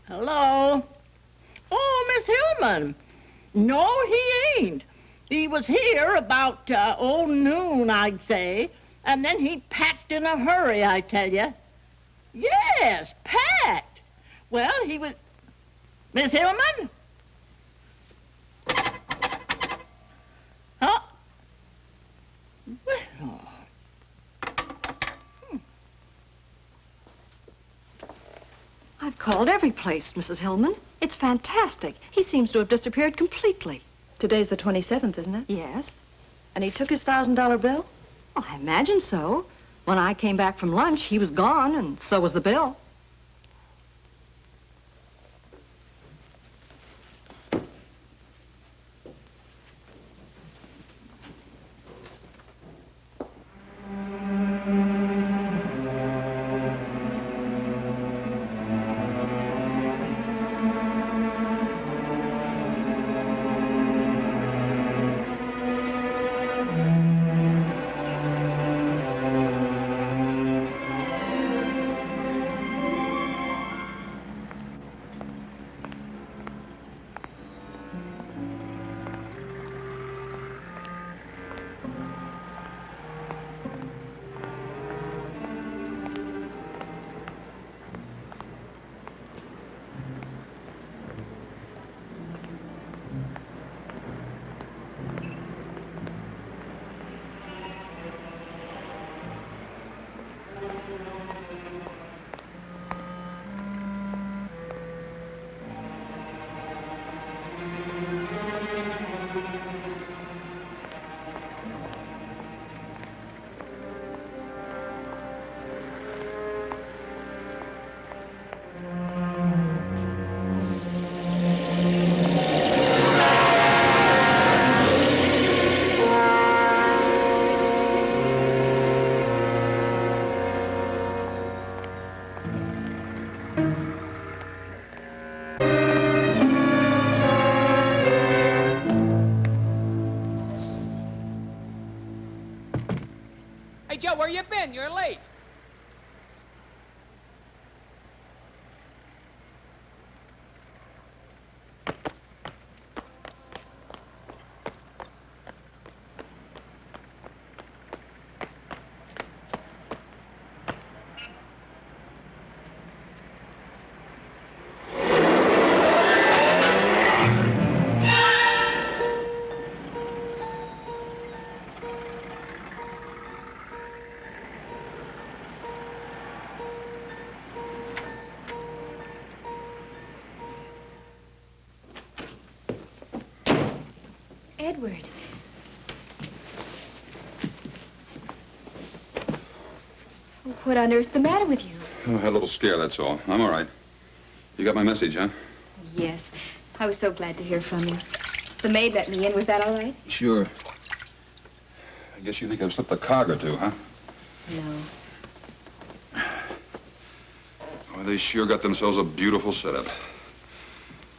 Hello? Oh, Miss Hillman. No, he ain't. He was here about, noon, I'd say. And then he packed in a hurry, I tell you. Yes, packed. Well, he was... Miss Hillman? Huh? Well... I've called every place, Mrs. Hillman. It's fantastic. He seems to have disappeared completely. Today's the 27th, isn't it? Yes. And he took his $1,000 bill? Well, I imagine so. When I came back from lunch, he was gone, and so was the bill. Joe, where you been? You're late. Edward. What on earth's the matter with you? Oh, I had a little scare, that's all. I'm all right. You got my message, huh? Yes. I was so glad to hear from you. The maid let me in. Was that all right? Sure. I guess you think I've slipped a cog or two, huh? No. Why, they sure got themselves a beautiful setup.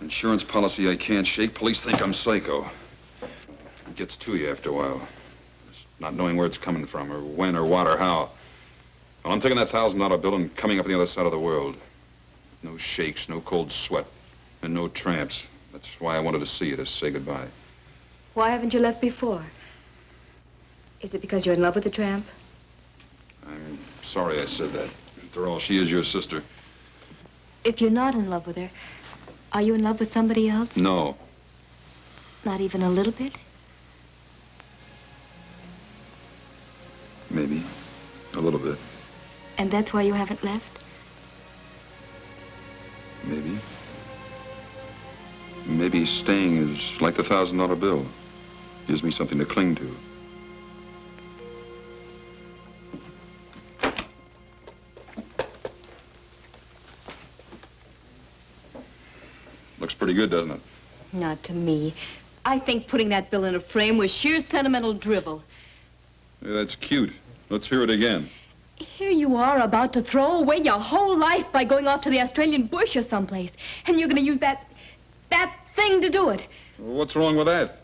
Insurance policy I can't shake. Police think I'm psycho. It gets to you after a while. Just not knowing where it's coming from, or when, or what, or how. Well, I'm taking that $1,000 bill and coming up the other side of the world. No shakes, no cold sweat, and no tramps. That's why I wanted to see you, to say goodbye. Why haven't you left before? Is it because you're in love with the tramp? I'm sorry I said that. After all, she is your sister. If you're not in love with her, are you in love with somebody else? No. Not even a little bit? Maybe. A little bit. And that's why you haven't left? Maybe. Maybe staying is like the $1,000 bill. Gives me something to cling to. Looks pretty good, doesn't it? Not to me. I think putting that bill in a frame was sheer sentimental drivel. Yeah, that's cute. Let's hear it again. Here you are about to throw away your whole life by going off to the Australian bush or someplace. And you're going to use that thing to do it. What's wrong with that?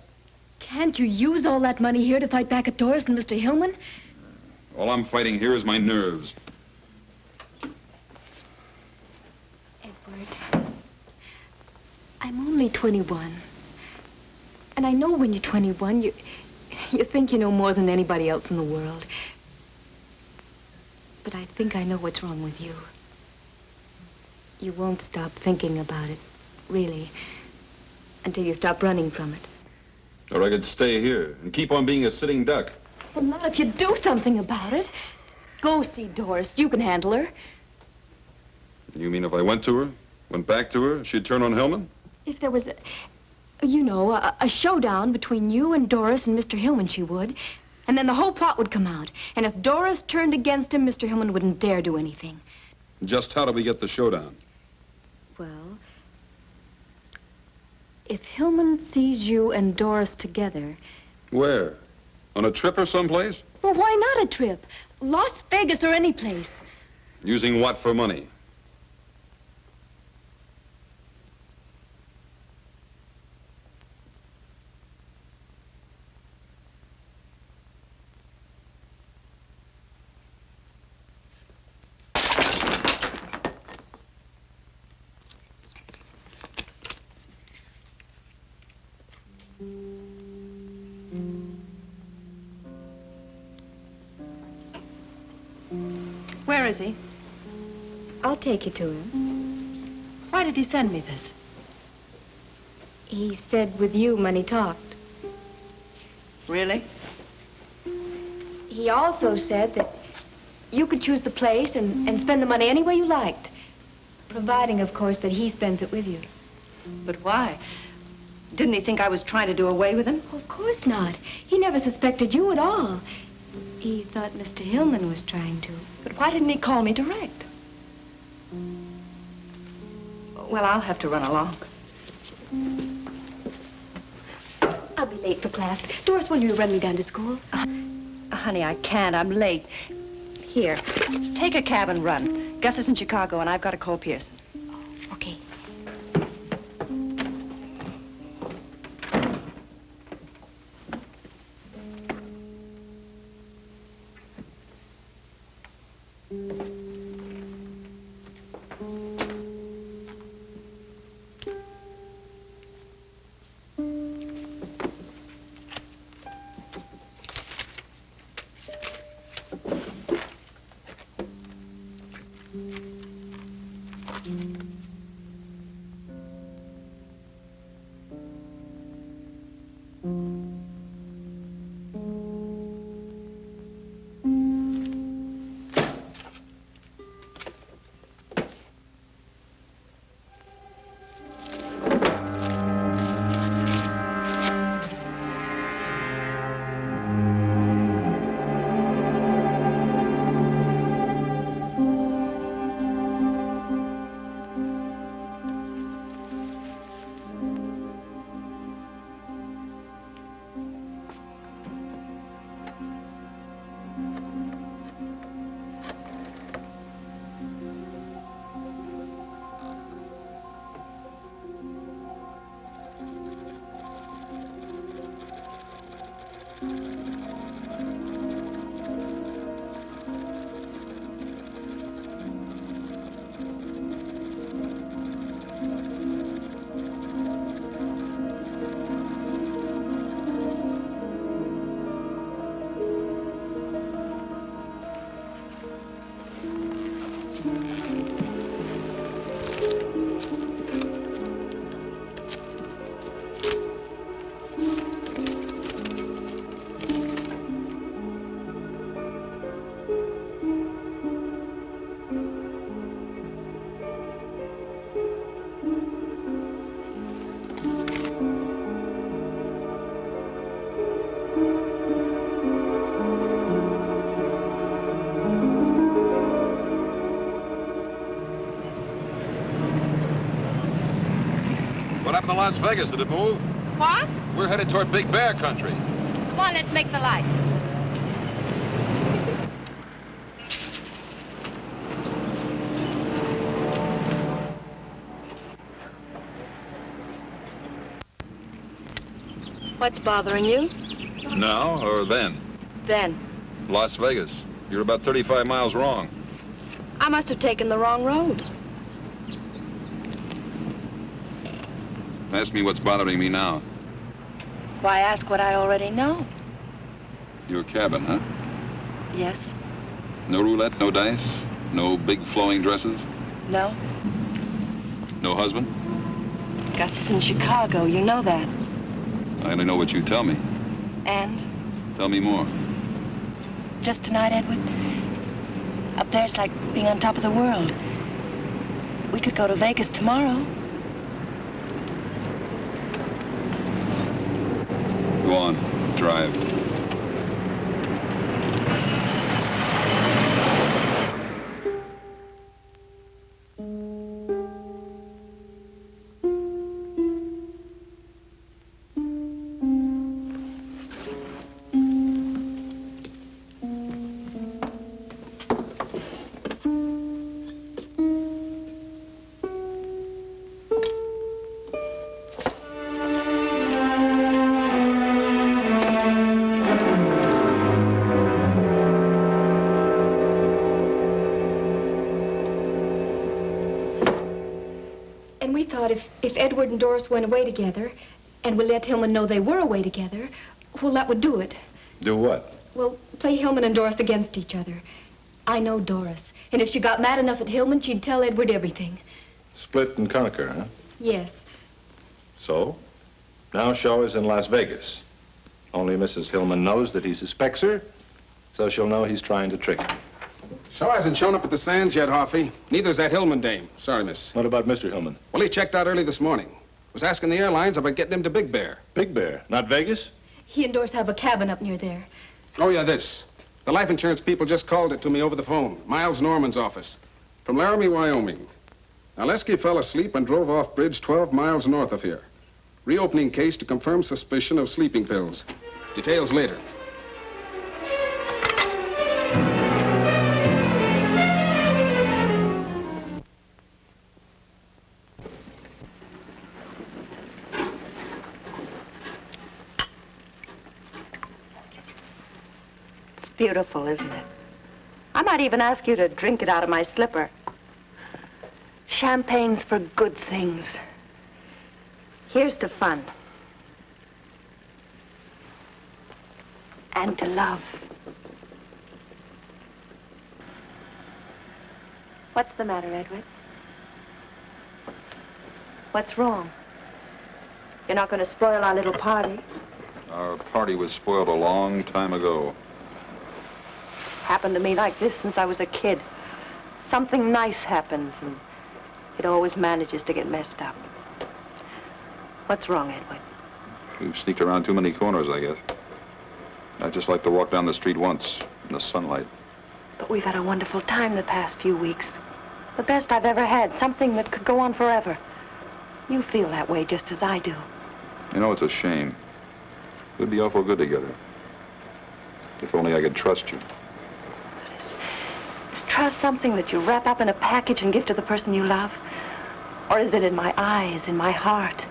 Can't you use all that money here to fight back at Doris and Mr. Hillman? All I'm fighting here is my nerves. Edward, I'm only 21. And I know when you're 21, you think you know more than anybody else in the world. But I think I know what's wrong with you. You won't stop thinking about it, really, until you stop running from it. Or I could stay here and keep on being a sitting duck. Well, not if you do something about it. Go see Doris. You can handle her. You mean if I went to her, went back to her, she'd turn on Hillman? If there was a showdown between you and Doris and Mr. Hillman, she would. And then the whole plot would come out. And if Doris turned against him, Mr. Hillman wouldn't dare do anything. Just how do we get the showdown? Well, if Hillman sees you and Doris together... Where? On a trip or someplace? Well, why not a trip? Las Vegas or any place. Using what for money? Where is he? I'll take you to him. Why did he send me this? He said with you when he talked. Really? He also said that you could choose the place and spend the money any way you liked. Providing, of course, that he spends it with you. But why? Didn't he think I was trying to do away with him? Of course not. He never suspected you at all. He thought Mr. Hillman was trying to. But why didn't he call me direct? Well, I'll have to run along. I'll be late for class. Doris, will you run me down to school? Honey, I can't. I'm late. Here, take a cab and run. Gus is in Chicago, and I've got to call Pearson. Okay. around Las Vegas. Did it move? What? We're headed toward Big Bear country. Come on, let's make the light. What's bothering you? Now or then? Then. Las Vegas. You're about 35 miles wrong. I must have taken the wrong road. Ask me what's bothering me now. Why ask what I already know? Your cabin, huh? Yes. No roulette, no dice, no big flowing dresses, No. no husband? Gus is in Chicago. You know that. I only know what you tell me. And Tell me more. just tonight, Edward, up there it's like being on top of the world. We could go to Vegas tomorrow. Go on, drive. And we thought if Edward and Doris went away together, and we let Hillman know they were away together, well, that would do it. Do what? Well, play Hillman and Doris against each other. I know Doris, and if she got mad enough at Hillman, she'd tell Edward everything. Split and conquer, huh? Yes. So? Now Shaw is in Las Vegas. Only Mrs. Hillman knows that he suspects her, so she'll know he's trying to trick her. Shaw hasn't shown up at the Sands yet, Hoffy. Neither's that Hillman dame. Sorry, miss. What about Mr. Hillman? Well, he checked out early this morning. Was asking the airlines about getting him to Big Bear. Big Bear? Not Vegas? He and Doris have a cabin up near there. Oh, yeah, this. The life insurance people just called it to me over the phone. Miles Norman's office. From Laramie, Wyoming. Now, Lesky fell asleep and drove off bridge 12 miles north of here. Reopening case to confirm suspicion of sleeping pills. Details later. It's beautiful, isn't it? I might even ask you to drink it out of my slipper. Champagne's for good things. Here's to fun. And to love. What's the matter, Edward? What's wrong? You're not going to spoil our little party? Our party was spoiled a long time ago. It's happened to me like this since I was a kid. Something nice happens, and it always manages to get messed up. What's wrong, Edward? We've sneaked around too many corners, I guess. I'd just like to walk down the street once in the sunlight. But we've had a wonderful time the past few weeks. The best I've ever had, something that could go on forever. You feel that way just as I do. You know, it's a shame. We'd be awful good together. If only I could trust you. Is trust something that you wrap up in a package and give to the person you love? Or is it in my eyes, in my heart?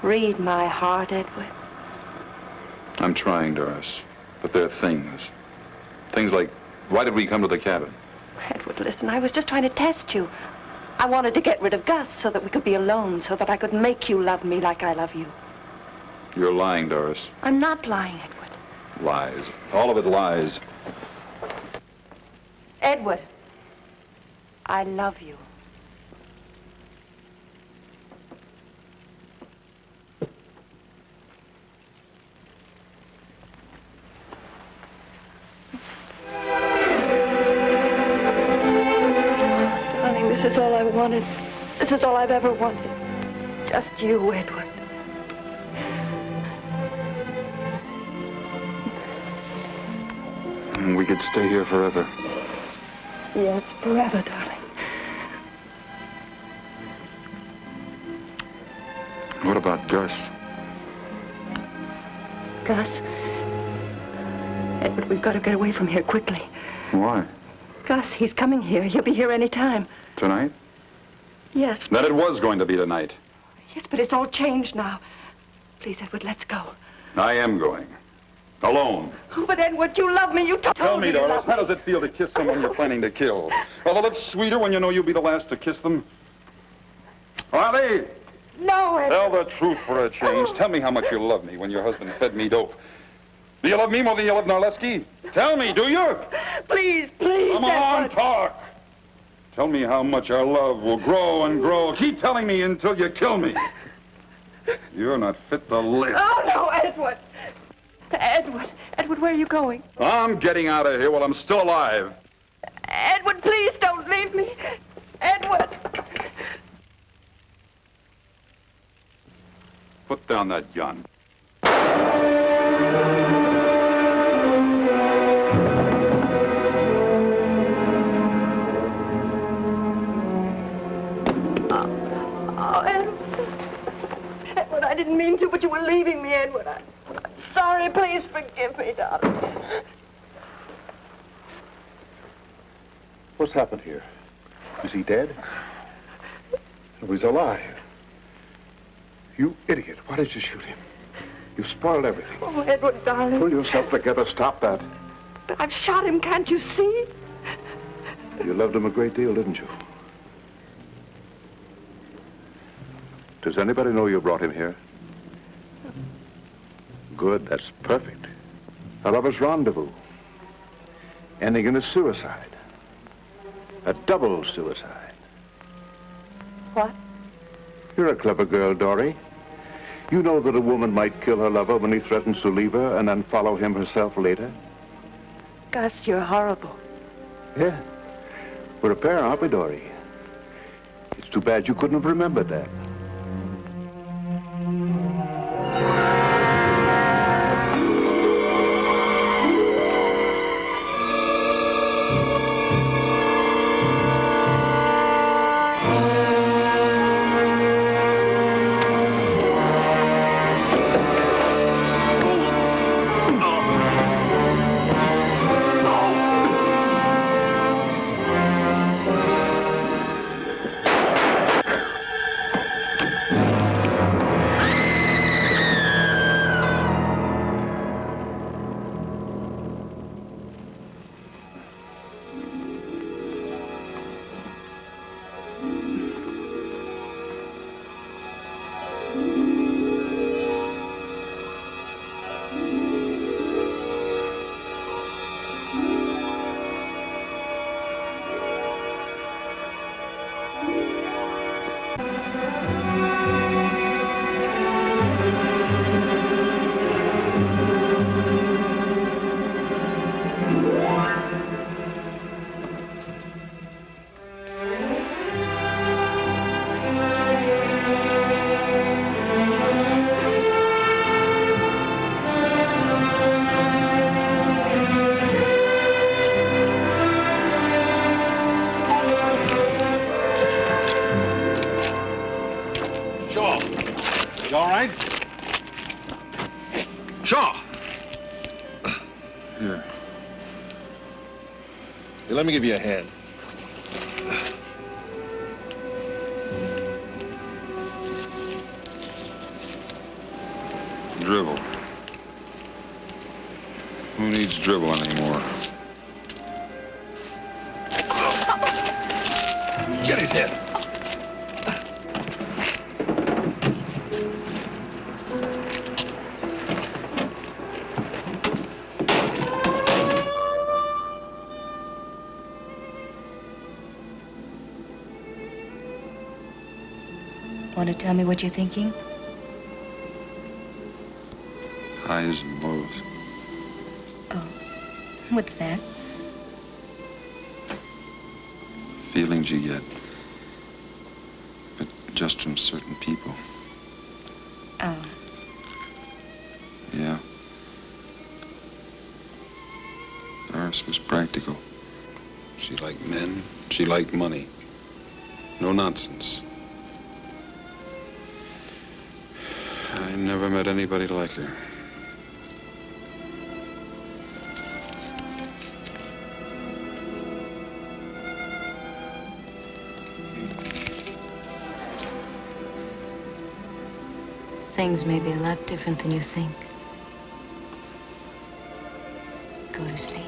Read my heart, Edward. I'm trying, Doris. But there are things. Things like, why did we come to the cabin? Edward, listen, I was just trying to test you. I wanted to get rid of Gus so that we could be alone, so that I could make you love me like I love you. You're lying, Doris. I'm not lying, Edward. Lies. All of it lies. Edward, I love you. Darling, this is all I wanted. This is all I've ever wanted. Just you, Edward. And we could stay here forever. Yes, forever, darling. about Gus? Gus. Edward, we've got to get away from here quickly. Why? Gus, he's coming here. He'll be here any time. Tonight? Yes. Then it was going to be tonight. Yes, but it's all changed now. Please, Edward, let's go. I am going. Alone. Oh, but Edward, you love me. You told Tell me, you Doris, love how me. does it feel to kiss someone you're planning to kill? Are the lips sweeter when you know you'll be the last to kiss them? Are they? No, Edward. Tell the truth for a change. Tell me how much you love me when your husband fed me dope. Do you love me more than you love Narleski? Tell me, do you? Please, please, Come on, Edward. talk. Tell me how much our love will grow and grow. Keep telling me until you kill me. You're not fit to live. Oh, no, Edward. Edward, where are you going? I'm getting out of here while I'm still alive. Edward, please don't leave me. Edward. Put down that gun. Oh, Edward. Edward, I didn't mean to, but you were leaving me, Edward. I'm sorry. Please forgive me, darling. What's happened here? Is he dead? No, he's alive. You idiot. Why did you shoot him? You spoiled everything. Oh, Edward, darling. Pull yourself together. Stop that. But I've shot him, can't you see? You loved him a great deal, didn't you? Does anybody know you brought him here? Good, that's perfect. A lover's rendezvous. Ending in a suicide. A double suicide. What? You're a clever girl, Dory. You know that a woman might kill her lover when he threatens to leave her and then follow him herself later? Gus, you're horrible. Yeah. We're a pair, aren't we, Dory? It's too bad you couldn't have remembered that. Let me give you a hand. Dribble. Who needs dribble anymore? Get his head. Want to tell me what you're thinking? Highs and lows. Oh, what's that? Feelings you get. But just from certain people. Oh. Yeah. Doris was practical. She liked men. She liked money. No nonsense. I never met anybody like her. Things may be a lot different than you think. Go to sleep.